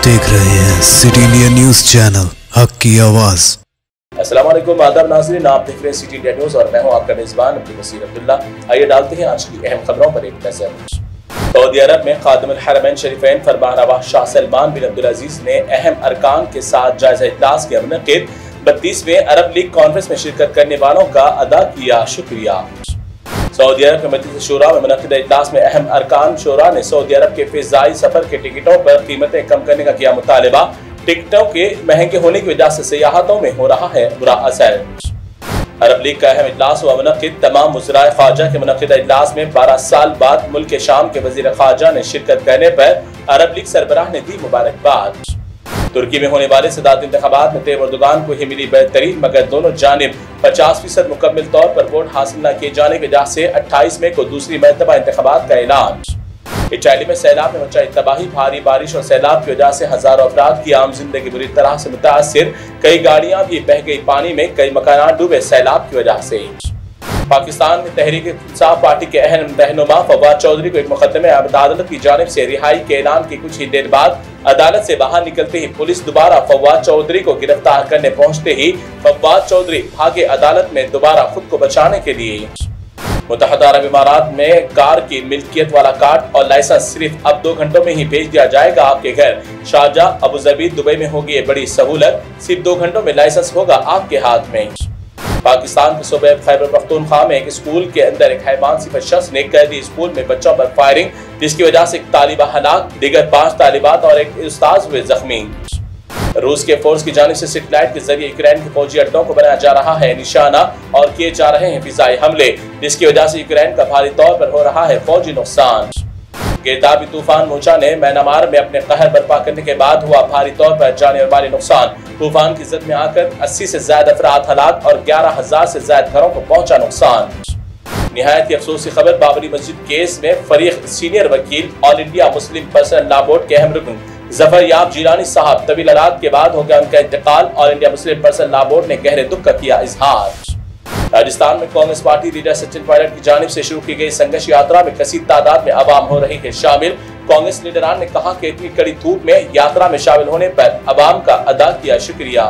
देख रहे हैं सिटी इंडिया न्यूज चैनल, हक की आवाज। अस्सलाम वालेकुम आदाब नाज़रीन, आप देख रहे हैं सिटी इंडिया न्यूज और मैं हूं आपका मेजबान अब्दुल नसीर अब्दुल्ला। आइए डालते हैं आज की अहम खबरों पर एक नजर। सऊदी अरब में खादिमुल हरमैन शरीफैन फरमानरवा शाह सलमान बिन अब्दुल अजीज ने अहम अरकान के साथ जायजा इजलास के मुनक़िद 32वें अरब लीग कॉन्फ्रेंस में शिरकत करने वालों का अदा किया शुक्रिया। सऊदी अरब के मजलिस शूरा में मुनक़िद इजलास में अहम अरकान शूरा ने सऊदी अरब के फ़िज़ाई सफर के टिकटों पर कीमतें कम करने का किया मुतालिबा। टिकटों के महंगे होने की वजह से सियाहतों में हो रहा है बुरा असर। अरब लीग का अहम इजलास हुआ मुनक़िद। तमाम वज़राए ख़ारजा के मुनक़िद इजलास में 12 साल बाद मुल्क के शाम के वज़ीर ख़ारजा ने शिरकत करने पर अरब लीग सरबराह ने दी मुबारकबाद। तुर्की में होने वाले सदारती इंतखाबात में तैयब एर्दोगान को ही मिली बेहतरीन, मगर दोनों जानिब 50% मुकम्मल तौर पर वोट हासिल न किए जाने की वजह से 28 मई को दूसरी मरतबा इंतखाबात का ऐलान। इटली में सैलाब में मचाई तबाही, भारी बारिश और सैलाब की वजह से हजारों अफराद की आम जिंदगी बुरी तरह से मुतासिर। कई गाड़ियां भी बह गई पानी में, कई मकानात डूबे सैलाब की वजह से। पाकिस्तान में तहरीक इंसाफ पार्टी के अहम रहनुमा फवाद चौधरी को एक मुकदमे अदालत की जानिब से रिहाई के ऐलान की कुछ ही देर बाद अदालत से बाहर निकलते ही पुलिस दोबारा फवाद चौधरी को गिरफ्तार करने पहुंचते ही फवाद चौधरी भागे अदालत में दोबारा खुद को बचाने के लिए। मुत्तहदा अरब इमारात में कार की मिल्कियत वाला कार्ड और लाइसेंस सिर्फ अब 2 घंटों में ही भेज दिया जाएगा आपके घर। शारजाह, अबू धाबी, दुबई में होगी बड़ी सहूलत। सिर्फ 2 घंटों में लाइसेंस होगा आपके हाथ में। पाकिस्तान के सूबे खैबर पख्तूनख्वा में एक स्कूल के अंदर एक हैवान सिफर शख्स ने कर दी स्कूल में बच्चों पर फायरिंग, जिसकी वजह से एक तालिबा हलाक, दीगर 5 तालिबात और एक उस्ताद हुए जख्मी। रूस के फोर्स की जानिब से सैटेलाइट के जरिए यूक्रेन के फौजी अड्डों को बनाया जा रहा है निशाना और किए जा रहे हैं फिजाई हमले, जिसकी वजह से यूक्रेन का भारी तौर पर हो रहा है फौजी नुकसान। गिरदाबी तूफान मोचा ने म्यांमार में अपने कहर बर्पा करने के बाद हुआ भारी तौर पर जाने वाली नुकसान। तूफान की जद में आकर 80 से ज्यादा अफराद हलाक और 11,000 से ज्यादा घरों को पहुंचा नुकसान। निहायत अफसोसी खबर, बाबरी मस्जिद केस में फरीक सीनियर वकील all India Muslim personal law board के अहम रुकन जफर याब जिलानी साहब तवील अलाद के बाद हो गया उनका इंतकाल। All India Muslim personal law board ने गहरे दुख का किया इजहार। राजस्थान में कांग्रेस पार्टी लीडर सचिन पायलट की जानिब से शुरू की गई संघर्ष यात्रा में कसीर तादाद में अवाम हो रही है शामिल। कांग्रेस लीडरान ने कहा कि इतनी कड़ी धूप में यात्रा में शामिल होने पर अवाम का अदा किया शुक्रिया।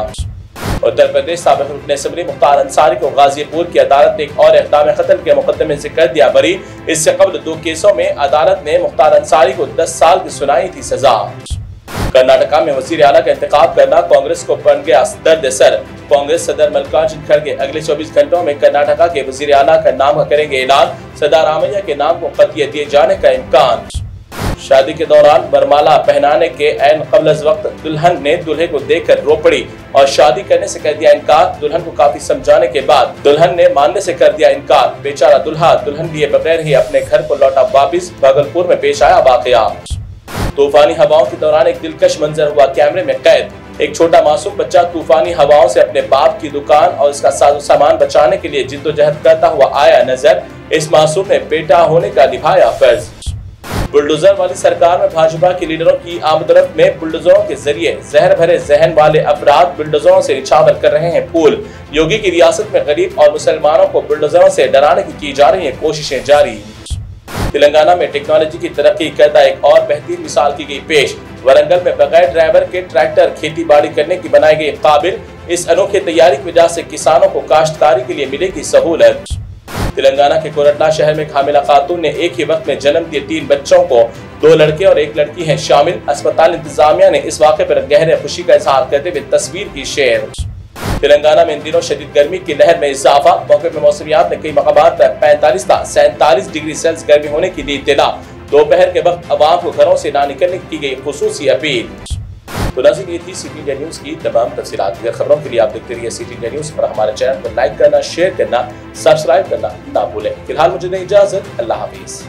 उत्तर प्रदेश साबिक रुकन असम्बली मुख्तार अंसारी को गाजीपुर की अदालत ने एक और इक़दाम कत्ल के मुकदमे से कर दिया बरी। इससे कबल 2 केसों में अदालत ने मुख्तार अंसारी को 10 साल की सुनाई थी सजा। कर्नाटका में वजीर आला का इंतखाब करना कांग्रेस को बन गया दर्द सर। कांग्रेस सदर मल्लिकार्जुन खड़गे अगले 24 घंटों में कर्नाटका के वजीर आला का नाम करेंगे ऐलान। सिद्धारामैया के नाम को क़तियत दिए जाने का इम्कान। शादी के दौरान बरमाला पहनाने के ऐन कबल वक्त दुल्हन ने दूल्हे को देखकर रो पड़ी और शादी करने से कर दिया इनकार। दुल्हन को काफी समझाने के बाद दुल्हन ने मानने से कर दिया इनकार। बेचारा दुल्हा दुल्हन लिए बगैर ही अपने घर को लौटा वापिस। भागलपुर में पेश आया वाकया। तूफानी हवाओं के दौरान एक दिलकश मंजर हुआ कैमरे में कैद। एक छोटा मासूम बच्चा तूफानी हवाओं से अपने बाप की दुकान और इसका साजो सामान बचाने के लिए जिद्दोजहद करता हुआ आया नजर। इस मासूम ने बेटा होने का निभाया फर्ज। बुलडोजर वाली सरकार में भाजपा के लीडरों की आमदरफ्त में बुलडोजरों के जरिए जहर भरे जहन वाले अफराद बुलडोजरों से निछावर कर रहे हैं फूल। योगी की रियासत में गरीब और मुसलमानों को बुलडोजरों से डराने की जा रही है कोशिशें जारी। तेलंगाना में टेक्नोलॉजी की तरक्की करता एक और बेहतरीन मिसाल की गई पेश। वरंगल में बगैर ड्राइवर के ट्रैक्टर खेती बाड़ी करने की बनाई गई काबिल। इस अनोखी तैयारी की वजह से किसानों को काश्तकारी के लिए मिलेगी सहूलत। तेलंगाना के कोरटला शहर में हामिला खातून ने एक ही वक्त में जन्म दिए 3 बच्चों को। 2 लड़के और 1 लड़की हैं शामिल। अस्पताल इंतजामिया ने इस वाक़े पर गहरे खुशी का इजहार करते हुए तस्वीर की शेयर। तेलंगाना में इन दिनों शदीद गर्मी की लहर में इजाफा। मौके पर मौसमियात ने कई मकामात पर 45 से 47 डिग्री सेल्सियस गर्मी होने की दी इत्तला। दोपहर के वक्त अवाम को घरों से ना निकलने की गई खुसूसी अपील। तो नाज़रीन, ये थी सिटी इंडिया न्यूज़ की तमाम तफसीलात। अगर खबरों के लिए आप देखते रहिए सिटी इंडिया न्यूज़ पर। हमारे चैनल को लाइक करना, शेयर करना, सब्सक्राइब करना ना भूलें। फिलहाल मुझे दें इजाज़त। अल्लाह हाफिज़।